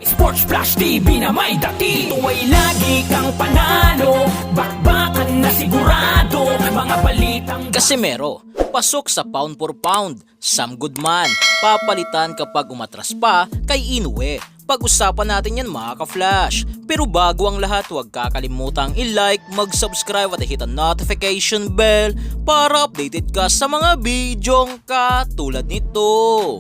Sports Flash TV na may dati. Ito ay lagi kang panalo, bakbakan na sigurado, mga balitang Casimero, pasok sa pound for pound. Sam Goodman, papalitan kapag umatras pa kay Inoue. Pag-usapan natin yan mga ka-flash. Pero bago ang lahat, huwag kakalimutang i-like, mag-subscribe at hit ang notification bell para updated ka sa mga bidyong katulad nito.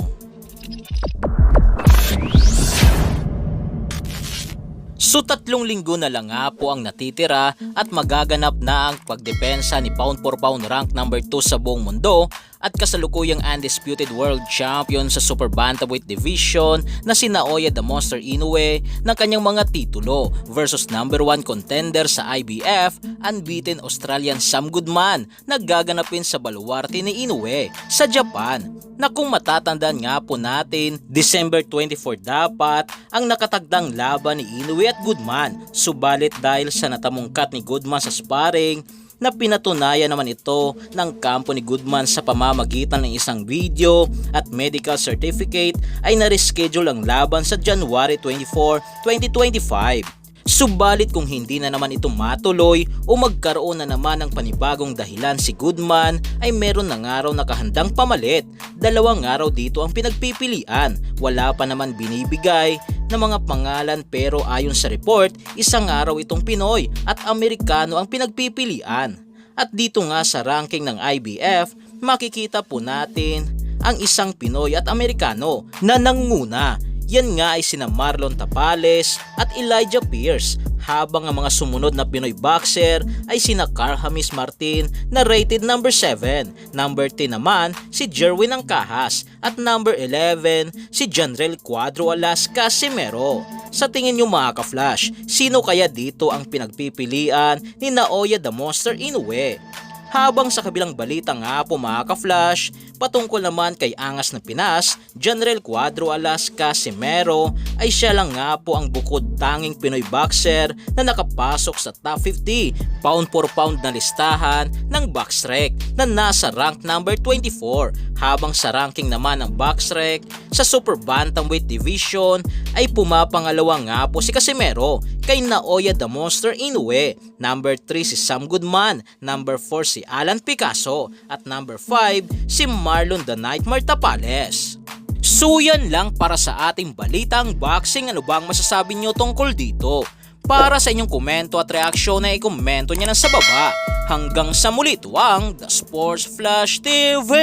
So 3 linggo na lang nga po ang natitira at magaganap na ang pagdepensa ni pound for pound rank number 2 sa buong mundo at kasalukuyang undisputed world champion sa super bantamweight division na si Naoya the Monster Inoue ng kanyang mga titulo versus number 1 contender sa IBF, unbeaten Australian Sam Goodman na gaganapin sa baluarte ni Inoue sa Japan. Na kung matatandaan nga po natin, December 24 dapat ang nakatagdang laban ni Inoue at Goodman. Subalit dahil sa natamungkat ni Goodman sa sparring, na pinatunayan naman ito ng kampo ni Goodman sa pamamagitan ng isang video at medical certificate ay na-reschedule ang laban sa January 24, 2025. Subalit kung hindi na naman ito matuloy o magkaroon na naman ng panibagong dahilan si Goodman ay meron ng araw na kahandang pamalit. 2 araw dito ang pinagpipilian. Wala pa naman binibigay na mga pangalan pero ayon sa report, 1 araw itong Pinoy at Amerikano ang pinagpipilian. At dito nga sa ranking ng IBF, makikita po natin ang isang Pinoy at Amerikano na nanguna. Yan nga ay sina Marlon Tapales at Elijah Pierce, habang ang mga sumunod na Pinoy boxer ay sina Carhamis Martin na rated number 7, number 10 naman si Jerwin Angcahas at number 11 si Janrel Cuadro Alas Casimero. Sa tingin nyo mga ka-flash, sino kaya dito ang pinagpipilian ni Naoya the Monster Inoue? Habang sa kabilang balita nga po mga ka-flash, patungkol naman kay Angas na Pinas, Janrel Cuadro Alas Casimero ay siya lang nga po ang bukod tanging Pinoy boxer na nakapasok sa top 50 pound for pound na listahan ng BoxRec na nasa rank number 24, habang sa ranking naman ng BoxRec sa super bantamweight division ay pumapangalawa nga po si Casimero kay Naoya the Monster Inoue, number 3 si Sam Goodman, number 4 si Alan Picasso at number 5 si Marlon the Nightmare Tapales. So yan lang para sa ating balitang boxing. Ano bang masasabi nyo tungkol dito? Para sa inyong komento at reaksyon ay ikomento nyo lang sa baba. Hanggang sa muli, ito ang The Sports Flash TV.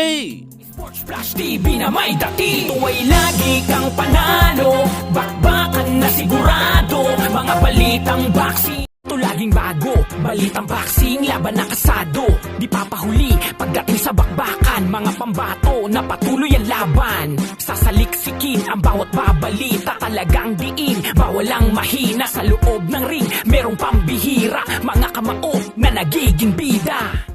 Sports Flash TV na may dati. Ito ay lagi kang panalo, bakbakan na sigurado, mga balitang boxing. Ito laging bago, balitang boxing, laban na kasado. Di papahuli pagdating sa bakbakan, mga pambato na patuloy ang laban. Sasaliksikin ang bawat babalita, talagang diin, bawal ang mahina. Sa loob ng ring, merong pambihira, mga kamao na nagiging bida.